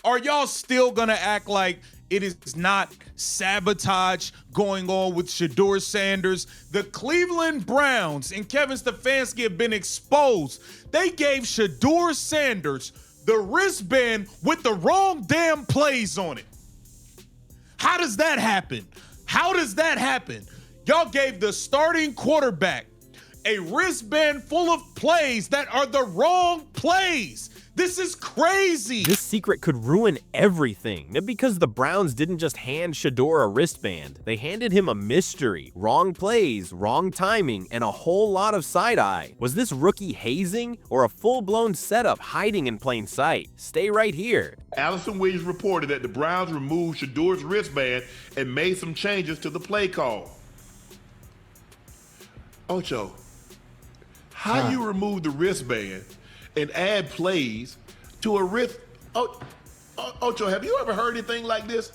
Are y'all still gonna act like it is not sabotage going on with Shedeur Sanders? The Cleveland Browns and Kevin Stefanski have been exposed. They gave Shedeur Sanders the wristband with the wrong damn plays on it. How does that happen? How does that happen? Y'all gave the starting quarterback a wristband full of plays that are the wrong plays. This is crazy. This secret could ruin everything. Because the Browns didn't just hand Shedeur a wristband. They handed him a mystery. Wrong plays, wrong timing, and a whole lot of side-eye. Was this rookie hazing or a full-blown setup hiding in plain sight? Stay right here. Allison Williams reported that the Browns removed Shedeur's wristband and made some changes to the play call. Ocho, how you remove the wristband and add plays to a wrist? Ocho, have you ever heard anything like this?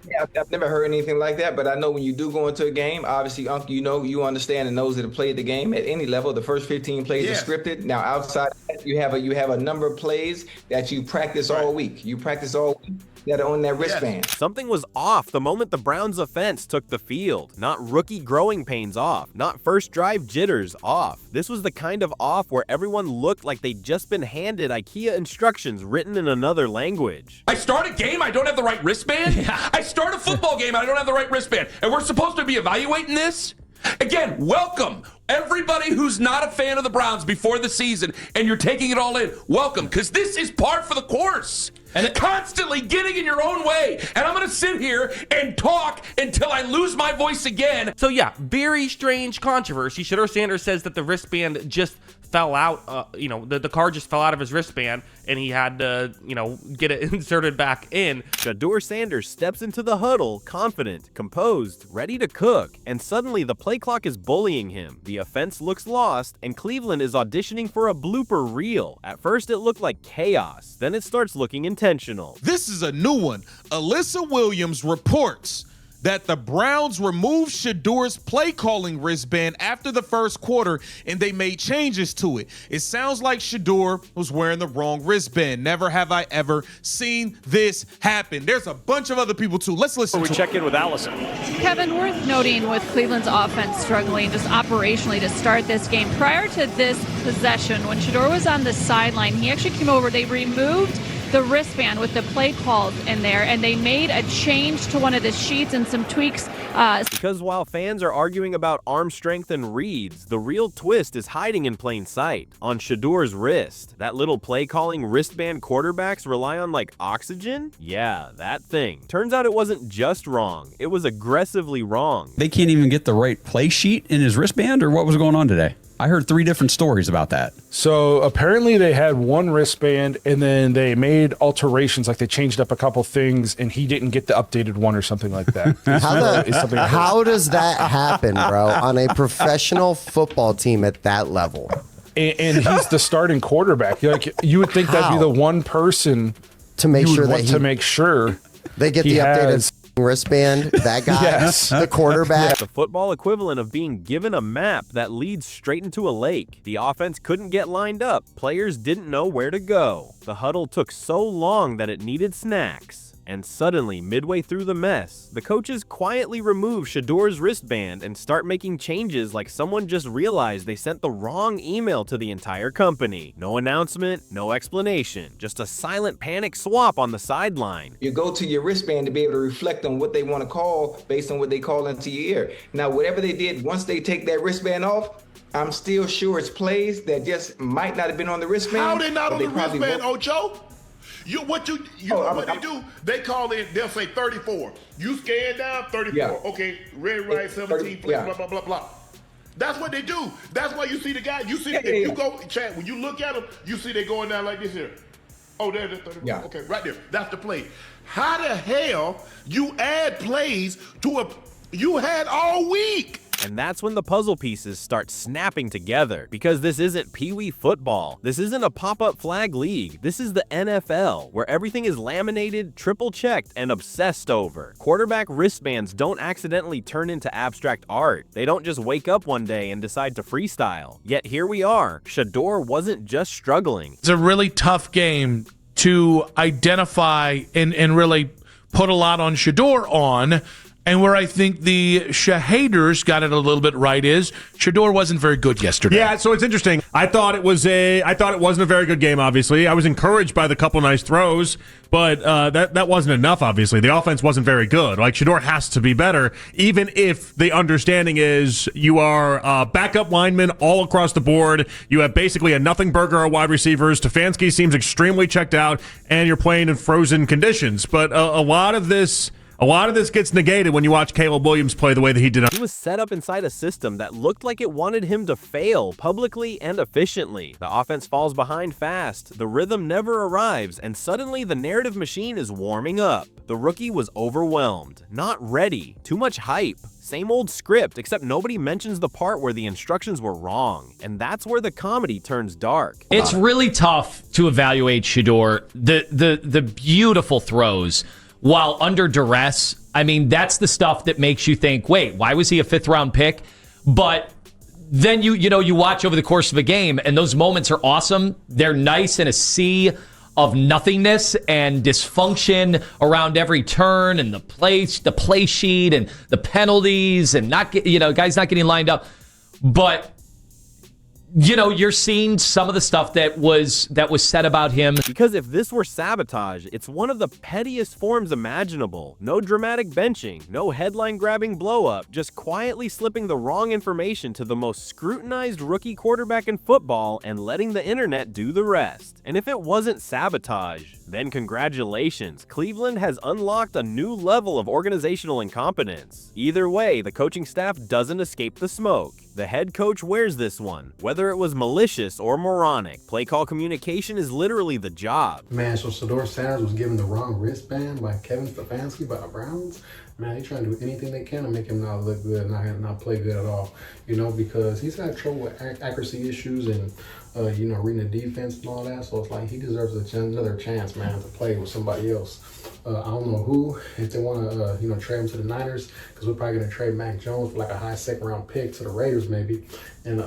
Yeah, I've never heard anything like that, but I know when you do go into a game, obviously, Uncle, you understand and knows that have played the game at any level. The first 15 plays are scripted. Now, outside of that, you have a number of plays that you practice all week. You practice all week that are on that wristband. Something was off the moment the Browns offense took the field. Not rookie growing pains off. Not first drive jitters off. This was the kind of off where everyone looked like they'd just been handed IKEA instructions written in another language. I start a game, I don't have the right wristband? I start a football game, I don't have the right wristband. And we're supposed to be evaluating this? Again, welcome. Everybody who's not a fan of the Browns before the season and you're taking it all in, welcome, because this is par for the course. And constantly getting in your own way. And I'm going to sit here and talk until I lose my voice again. So yeah, very strange controversy. Shedeur Sanders says that the wristband just fell out, the card just fell out of his wristband and he had to, get it inserted back in. Shedeur Sanders steps into the huddle, confident, composed, ready to cook, and suddenly the play clock is bullying him. The offense looks lost, and Cleveland is auditioning for a blooper reel. At first it looked like chaos, then it starts looking intentional. This is a new one. Alyssa Williams reports that the Browns removed Shedeur's play-calling wristband after the first quarter, and they made changes to it. It sounds like Shedeur was wearing the wrong wristband. Never have I ever seen this happen. There's a bunch of other people, too. Let's listen. We check in with Allison. Kevin, worth noting with Cleveland's offense struggling just operationally to start this game. Prior to this possession, when Shedeur was on the sideline, he actually came over. They removed the wristband with the play calls in there, and they made a change to one of the sheets and some tweaks. Because while fans are arguing about arm strength and reads, the real twist is hiding in plain sight. On Shedeur's wrist, that little play-calling wristband quarterbacks rely on like oxygen? Yeah, that thing. Turns out it wasn't just wrong, it was aggressively wrong. They can't even get the right play sheet in his wristband, or what was going on today? I heard 3 different stories about that. So apparently they had one wristband and then they made alterations, like they changed up a couple things and he didn't get the updated one or something like that. How does that happen, bro, on a professional football team at that level? And he's the starting quarterback. Like, you would think that'd be the one person to make sure they get the updated wristband, that guy, the quarterback. The football equivalent of being given a map that leads straight into a lake. The offense couldn't get lined up. Players didn't know where to go. The huddle took so long that it needed snacks. And suddenly, midway through the mess, the coaches quietly remove Shedeur's wristband and start making changes like someone just realized they sent the wrong email to the entire company. No announcement, no explanation, just a silent panic swap on the sideline. You go to your wristband to be able to reflect on what they want to call based on what they call into your ear. Now, whatever they did, once they take that wristband off, I'm still sure it's plays that just might not have been on the wristband. How they not on the wristband, Ocho? What they do, they call in, they'll say 34. You scan down, 34. Yeah. Okay, red, right, 17, blah, blah, blah, blah. That's what they do. That's why you see the guy, you go, Chad, when you look at them, you see they going down like this here. Oh, there's 34. Yeah. Okay, right there. That's the play. How the hell you add plays to you had all week? And that's when the puzzle pieces start snapping together, because this isn't Pee-wee football. This isn't a pop-up flag league. This is the NFL, where everything is laminated, triple-checked, and obsessed over. Quarterback wristbands don't accidentally turn into abstract art. They don't just wake up one day and decide to freestyle. Yet here we are. Shedeur wasn't just struggling. It's a really tough game to identify and really put a lot on Shedeur on. And where I think the Shedeurs got it a little bit right is Shedeur wasn't very good yesterday. Yeah, so it's interesting. I thought it wasn't a very good game, obviously. I was encouraged by the couple nice throws, but that wasn't enough, obviously. The offense wasn't very good. Like, Shedeur has to be better, even if the understanding is you are backup linemen all across the board. You have basically a nothing burger of wide receivers. Stefanski seems extremely checked out, and you're playing in frozen conditions. But a lot of this gets negated when you watch Caleb Williams play the way that he did. He was set up inside a system that looked like it wanted him to fail publicly and efficiently. The offense falls behind fast, the rhythm never arrives, and suddenly the narrative machine is warming up. The rookie was overwhelmed, not ready, too much hype. Same old script, except nobody mentions the part where the instructions were wrong. And that's where the comedy turns dark. It's really tough to evaluate Shedeur. The beautiful throws while under duress. I mean, that's the stuff that makes you think, wait, why was he a 5th-round pick? But then you watch over the course of a game, and those moments are awesome. They're nice in a sea of nothingness and dysfunction around every turn, and the play sheet and the penalties and guys not getting lined up. But you're seeing some of the stuff that was said about him. Because if this were sabotage, it's one of the pettiest forms imaginable. No dramatic benching, no headline-grabbing blow-up, just quietly slipping the wrong information to the most scrutinized rookie quarterback in football and letting the internet do the rest. And if it wasn't sabotage, then congratulations, Cleveland has unlocked a new level of organizational incompetence. Either way, the coaching staff doesn't escape the smoke. The head coach wears this one. Whether it was malicious or moronic, play call communication is literally the job. Man, so Shedeur Sanders was given the wrong wristband by Kevin Stefanski by the Browns. Man, they trying to do anything they can to make him not look good, not play good at all. Because he's had trouble with accuracy issues and reading the defense and all that. So it's like he deserves another chance, man, to play with somebody else. I don't know who, if they want to, trade him to the Niners, because we're probably going to trade Mac Jones for like a high 2nd-round pick to the Raiders maybe. And,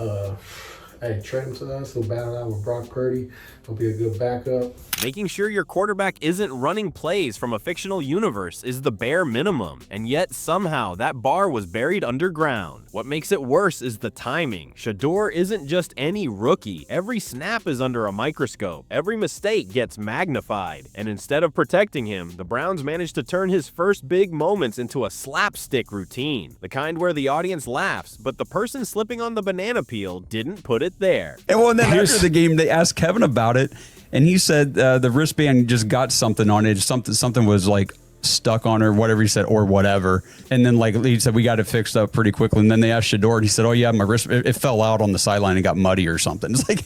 hey, trade him to us. He'll battle out with Brock Purdy. He'll be a good backup. Making sure your quarterback isn't running plays from a fictional universe is the bare minimum, and yet somehow that bar was buried underground. What makes it worse is the timing. Shedeur isn't just any rookie. Every snap is under a microscope. Every mistake gets magnified. And instead of protecting him, the Browns managed to turn his first big moments into a slapstick routine. The kind where the audience laughs, but the person slipping on the banana peel didn't put it there. And then after the game, they asked Kevin about it, and he said the wristband just got something on it. Something was like stuck on, or whatever he said, or whatever. And then he said, we got it fixed up pretty quickly. And then they asked Shedeur, and he said, oh yeah, my wrist, it fell out on the sideline and got muddy or something. It's like,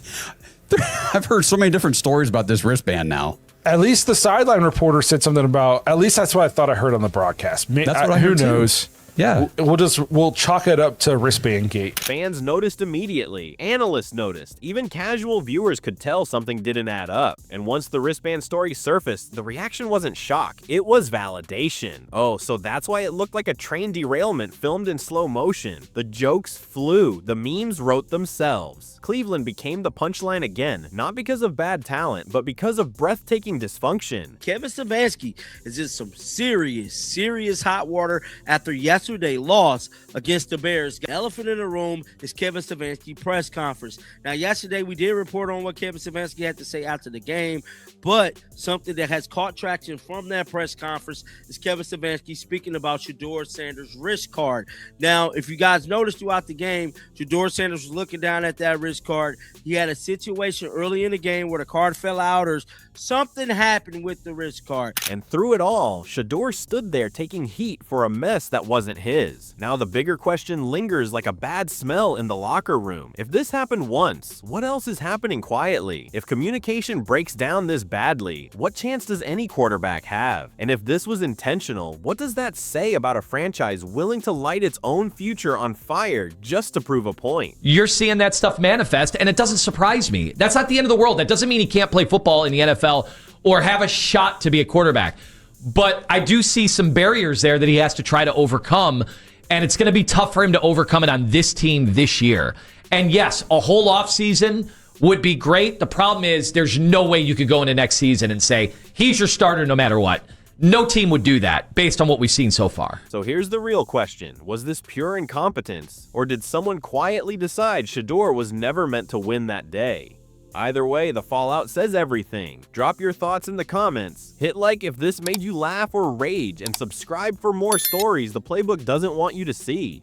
I've heard so many different stories about this wristband now. At least the sideline reporter said something about, at least that's what I thought I heard on the broadcast. That's what I heard. Who knows? Too. Yeah, we'll chalk it up to wristband gate. Fans noticed immediately. Analysts noticed. Even casual viewers could tell something didn't add up. And once the wristband story surfaced, the reaction wasn't shock. It was validation. Oh, so that's why it looked like a train derailment filmed in slow motion. The jokes flew. The memes wrote themselves. Cleveland became the punchline again, not because of bad talent, but because of breathtaking dysfunction. Kevin Stefanski is in some serious hot water after yesterday's loss against the Bears. The elephant in the room is Kevin Stefanski press conference. Now, yesterday we did report on what Kevin Stefanski had to say after the game, but something that has caught traction from that press conference is Kevin Stefanski speaking about Shedeur Sanders' wrist card. Now, if you guys noticed throughout the game, Shedeur Sanders was looking down at that wrist card. He had a situation early in the game where the card fell out or something happened with the wrist card. And through it all, Shedeur stood there taking heat for a mess that wasn't his. Now the bigger question lingers like a bad smell in the locker room. If this happened once, what else is happening quietly? If communication breaks down this badly, what chance does any quarterback have? And if this was intentional, what does that say about a franchise willing to light its own future on fire just to prove a point? You're seeing that stuff manifest, and it doesn't surprise me. That's not the end of the world. That doesn't mean he can't play football in the NFL or have a shot to be a quarterback. But I do see some barriers there that he has to try to overcome, and it's going to be tough for him to overcome it on this team this year. And yes, a whole offseason would be great. The problem is there's no way you could go into next season and say, he's your starter no matter what. No team would do that based on what we've seen so far. So here's the real question. Was this pure incompetence, or did someone quietly decide Shedeur was never meant to win that day? Either way, the fallout says everything. Drop your thoughts in the comments. Hit like if this made you laugh or rage, and subscribe for more stories the playbook doesn't want you to see.